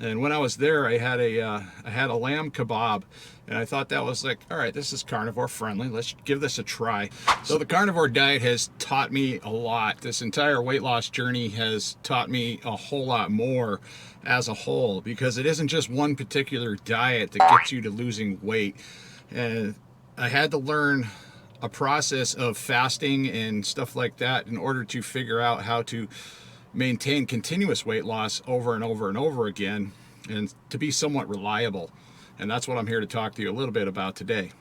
And when I was there, I had a lamb kebab, and I thought that was like, all right, this is carnivore friendly. Let's give this a try. So the carnivore diet has taught me a lot. This entire weight loss journey has taught me a whole lot more as a whole, because it isn't just one particular diet that gets you to losing weight. And I had to learn a process of fasting and stuff like that in order to figure out how to maintain continuous weight loss over and over and over again, and to be somewhat reliable. And that's what I'm here to talk to you a little bit about today.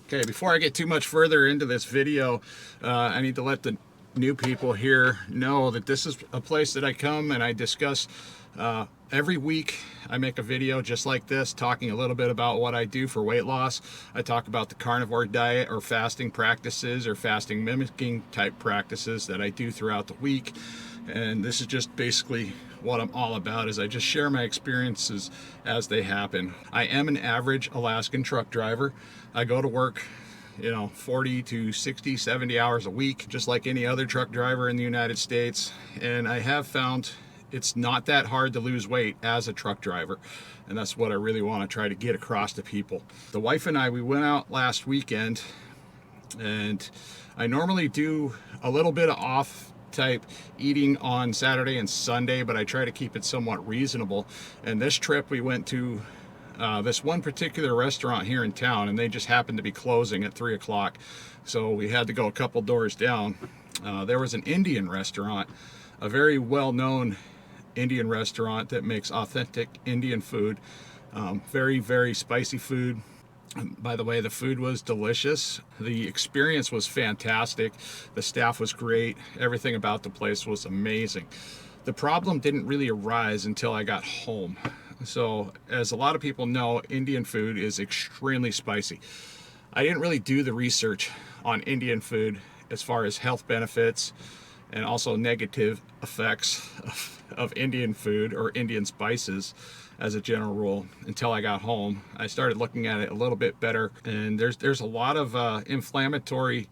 Okay, before I get too much further into this video, I need to let the new people here know that this is a place that I come and I discuss every week. I make a video just like this, talking a little bit about what I do for weight loss. I talk about the carnivore diet or fasting practices or fasting mimicking type practices that I do throughout the week. And this is just basically what I'm all about, is I just share my experiences as they happen. I am an average Alaskan truck driver. I go to work 40 to 60, 70 hours a week, just like any other truck driver in the United States. And I have found it's not that hard to lose weight as a truck driver. And that's what I really want to try to get across to people. The wife and I, we went out last weekend, and I normally do a little bit of off type eating on Saturday and Sunday, but I try to keep it somewhat reasonable. And this trip we went to this one particular restaurant here in town, and they just happened to be closing at 3 o'clock. So we had to go a couple doors down. There was an Indian restaurant, a very well-known Indian restaurant that makes authentic Indian food. Very, very spicy food. By the way, the food was delicious. The experience was fantastic. The staff was great. Everything about the place was amazing. The problem didn't really arise until I got home. So, as a lot of people know, Indian food is extremely spicy. I didn't really do the research on Indian food as far as health benefits and also negative effects of Indian food or Indian spices as a general rule until I got home. I started looking at it a little bit better, and there's a lot of inflammatory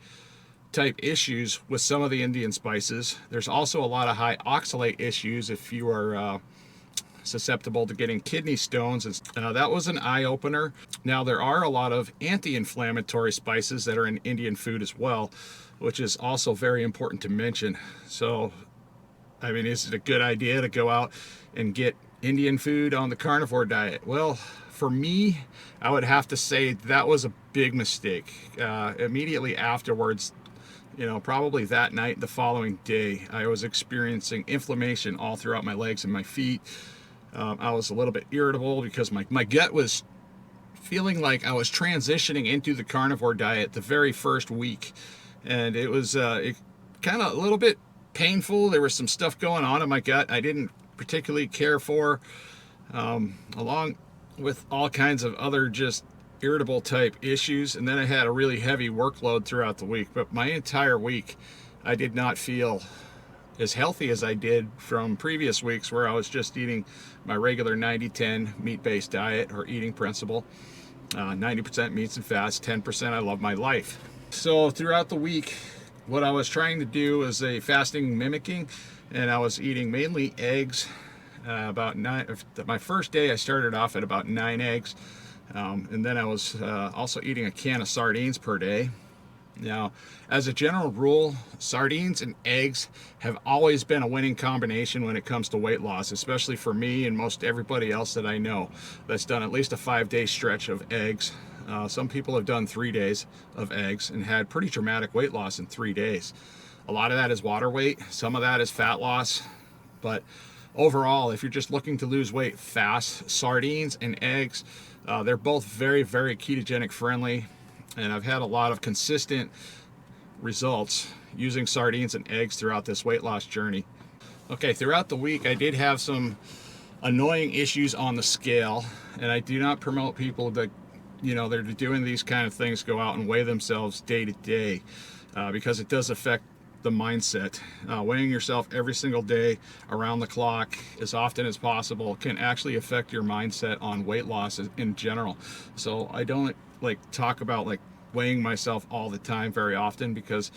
type issues with some of the Indian spices. There's also a lot of high oxalate issues if you are susceptible to getting kidney stones. That was an eye-opener. Now, there are a lot of anti-inflammatory spices that are in Indian food as well, which is also very important to mention. So, I mean, is it a good idea to go out and get Indian food on the carnivore diet? Well, for me, I would have to say that was a big mistake. Immediately afterwards, probably that night, the following day, I was experiencing inflammation all throughout my legs and my feet. I was a little bit irritable because my gut was feeling like I was transitioning into the carnivore diet the very first week. And it was kind of a little bit painful. There was some stuff going on in my gut I didn't particularly care for, along with all kinds of other just irritable type issues. And then I had a really heavy workload throughout the week. But my entire week, I did not feel as healthy as I did from previous weeks where I was just eating my regular 90-10 meat-based diet or eating principle. 90% meats and fats, 10% I love my life. So throughout the week, what I was trying to do is a fasting mimicking, and I was eating mainly eggs. About 9. My first day, I started off at about 9 eggs, and then I was also eating a can of sardines per day. Now, as a general rule, sardines and eggs have always been a winning combination when it comes to weight loss, especially for me and most everybody else that I know that's done at least a 5-day stretch of eggs. Some people have done 3 days of eggs and had pretty dramatic weight loss in 3 days. A lot of that is water weight, some of that is fat loss, but overall, if you're just looking to lose weight fast, sardines and eggs, they're both very, very ketogenic friendly. And I've had a lot of consistent results using sardines and eggs throughout this weight loss journey. Okay, throughout the week, I did have some annoying issues on the scale, and I do not promote people that, they're doing these kind of things, go out and weigh themselves day to day, because it does affect the mindset. Weighing yourself every single day around the clock as often as possible can actually affect your mindset on weight loss in general. So I don't talk about weighing myself all the time very often, because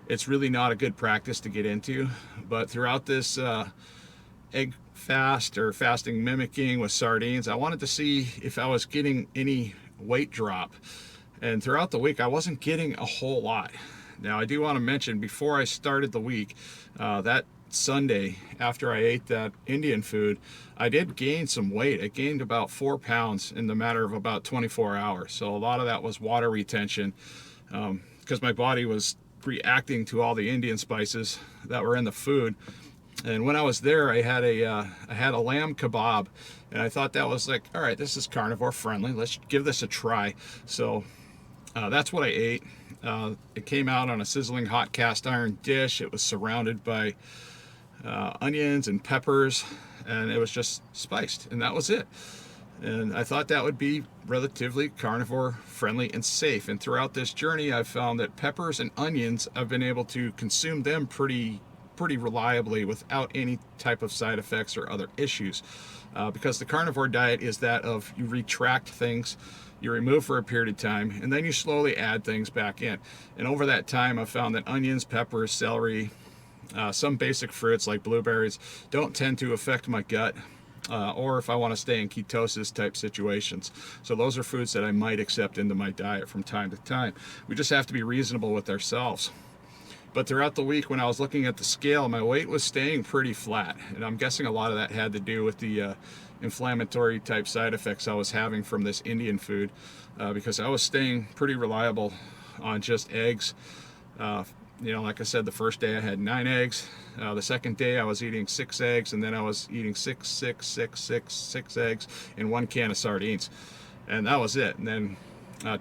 it's really not a good practice to get into. But throughout this egg fast or fasting mimicking with sardines, I wanted to see if I was getting any weight drop. And throughout the week, I wasn't getting a whole lot. Now, I do want to mention, before I started the week, that Sunday after I ate that Indian food, I did gain some weight. I gained about 4 pounds in the matter of about 24 hours. So a lot of that was water retention, because my body was reacting to all the Indian spices that were in the food. And when I was there, I had a lamb kebab, and I thought that was like, all right, this is carnivore friendly. Let's give this a try. So that's what I ate. It came out on a sizzling hot cast iron dish. It was surrounded by onions and peppers, and it was just spiced, and that was it. And I thought that would be relatively carnivore friendly and safe. And throughout this journey, I've found that peppers and onions, I've been able to consume them pretty reliably without any type of side effects or other issues, because the carnivore diet is that of you retract things, you remove for a period of time, and then you slowly add things back in. And over that time, I've found that onions, peppers, celery, some basic fruits like blueberries don't tend to affect my gut, or if I want to stay in ketosis type situations. So those are foods that I might accept into my diet from time to time. We just have to be reasonable with ourselves. But throughout the week, when I was looking at the scale, my weight was staying pretty flat. And I'm guessing a lot of that had to do with the inflammatory type side effects I was having from this Indian food, because I was staying pretty reliable on just eggs. Like I said, the first day I had 9 eggs. The second day I was eating 6 eggs, and then I was eating 6 eggs and 1 can of sardines. And that was it. And then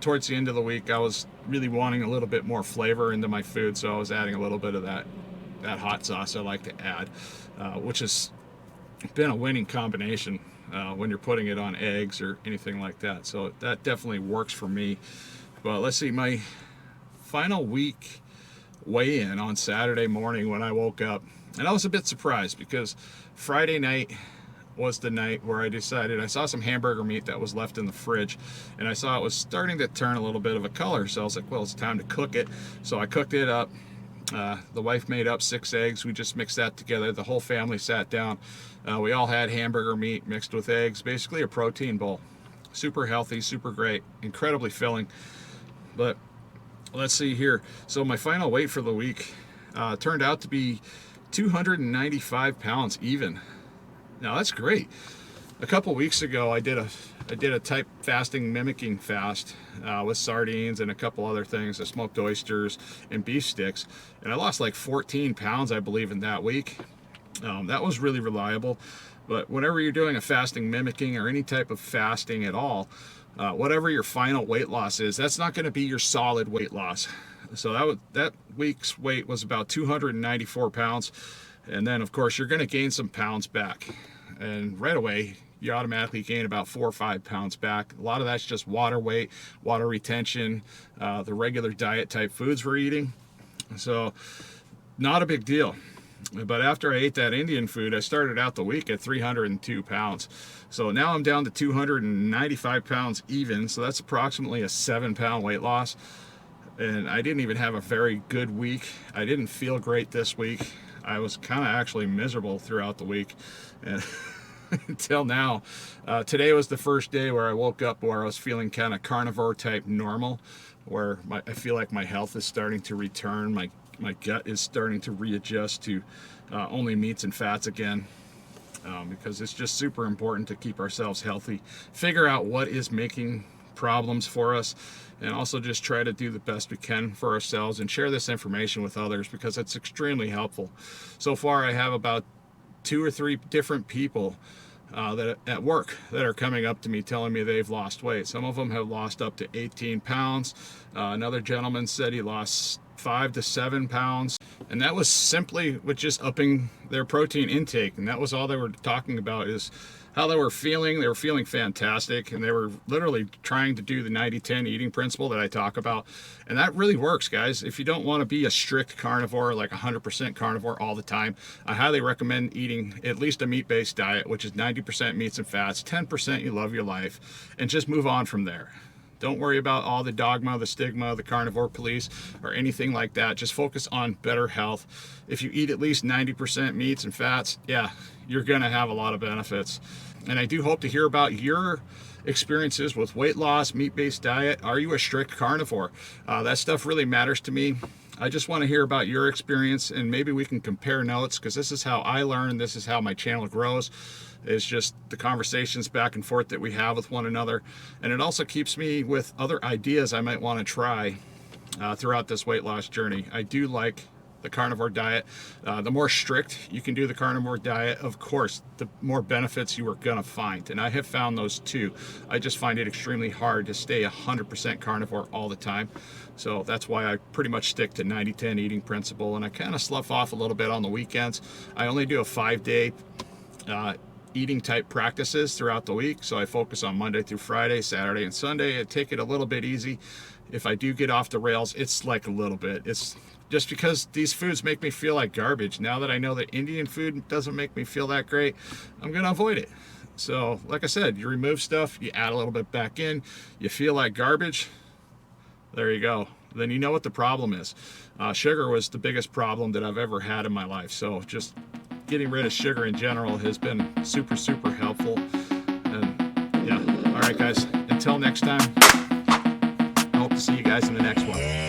towards the end of the week, I was really wanting a little bit more flavor into my food, so I was adding a little bit of that hot sauce I like to add, which has been a winning combination when you're putting it on eggs or anything like that. So that definitely works for me. But let's see, my final week weigh-in on Saturday morning when I woke up, and I was a bit surprised because Friday night was the night where I decided, I saw some hamburger meat that was left in the fridge, and I saw it was starting to turn a little bit of a color. So I was like, well, it's time to cook it. So I cooked it up. The wife made up 6 eggs. We just mixed that together. The whole family sat down. We all had hamburger meat mixed with eggs, basically a protein bowl. Super healthy, super great, incredibly filling. But let's see here. So my final weight for the week turned out to be 295 pounds even. Now that's great. A couple weeks ago, I did a type fasting mimicking fast with sardines and a couple other things, smoked oysters and beef sticks, and I lost like 14 pounds, I believe, in that week. That was really reliable. But whenever you're doing a fasting mimicking or any type of fasting at all, whatever your final weight loss is, that's not going to be your solid weight loss. So that week's weight was about 294 pounds. And then, of course, you're going to gain some pounds back. And right away, you automatically gain about 4 or 5 pounds back. A lot of that's just water weight, water retention, the regular diet type foods we're eating. So not a big deal. But after I ate that Indian food, I started out the week at 302 pounds. So now I'm down to 295 pounds even. So that's approximately a 7-pound weight loss. And I didn't even have a very good week. I didn't feel great this week. I was kind of actually miserable throughout the week, and until now. Today was the first day where I woke up where I was feeling kind of carnivore type normal, where I feel like my health is starting to return. My gut is starting to readjust to only meats and fats again, because it's just super important to keep ourselves healthy, figure out what is making problems for us, and also just try to do the best we can for ourselves and share this information with others, because it's extremely helpful. So far, I have about 2 or 3 different people that at work that are coming up to me telling me they've lost weight. Some of them have lost up to 18 pounds. Another gentleman said he lost 5 to 7 pounds, and that was simply with just upping their protein intake. And that was all they were talking about, is how they were feeling. They were feeling fantastic, and they were literally trying to do the 90-10 eating principle that I talk about. And that really works, guys. If you don't want to be a strict carnivore, like 100% carnivore all the time, I highly recommend eating at least a meat-based diet, which is 90% meats and fats, 10% you love your life, and just move on from there. Don't worry about all the dogma, the stigma, the carnivore police, or anything like that. Just focus on better health. If you eat at least 90% meats and fats, yeah, you're gonna have a lot of benefits. And I do hope to hear about your experiences with weight loss, meat-based diet. Are you a strict carnivore? That stuff really matters to me. I just want to hear about your experience, and maybe we can compare notes, because this is how I learn. This is how my channel grows. It's just the conversations back and forth that we have with one another. And it also keeps me with other ideas I might want to try throughout this weight loss journey. I do like the carnivore diet. The more strict you can do the carnivore diet, of course, the more benefits you are gonna find. And I have found those too. I just find it extremely hard to stay 100% carnivore all the time. So that's why I pretty much stick to 90-10 eating principle, and I kind of slough off a little bit on the weekends. I only do a 5-day eating type practices throughout the week. So I focus on Monday through Friday, Saturday and Sunday. I take it a little bit easy. If I do get off the rails, it's like a little bit. It's just because these foods make me feel like garbage. Now that I know that Indian food doesn't make me feel that great, I'm gonna avoid it. So like I said, you remove stuff, you add a little bit back in, you feel like garbage, there you go. Then you know what the problem is. Sugar was the biggest problem that I've ever had in my life. So just getting rid of sugar in general has been super, super helpful. And yeah, all right guys, until next time, I hope to see you guys in the next one.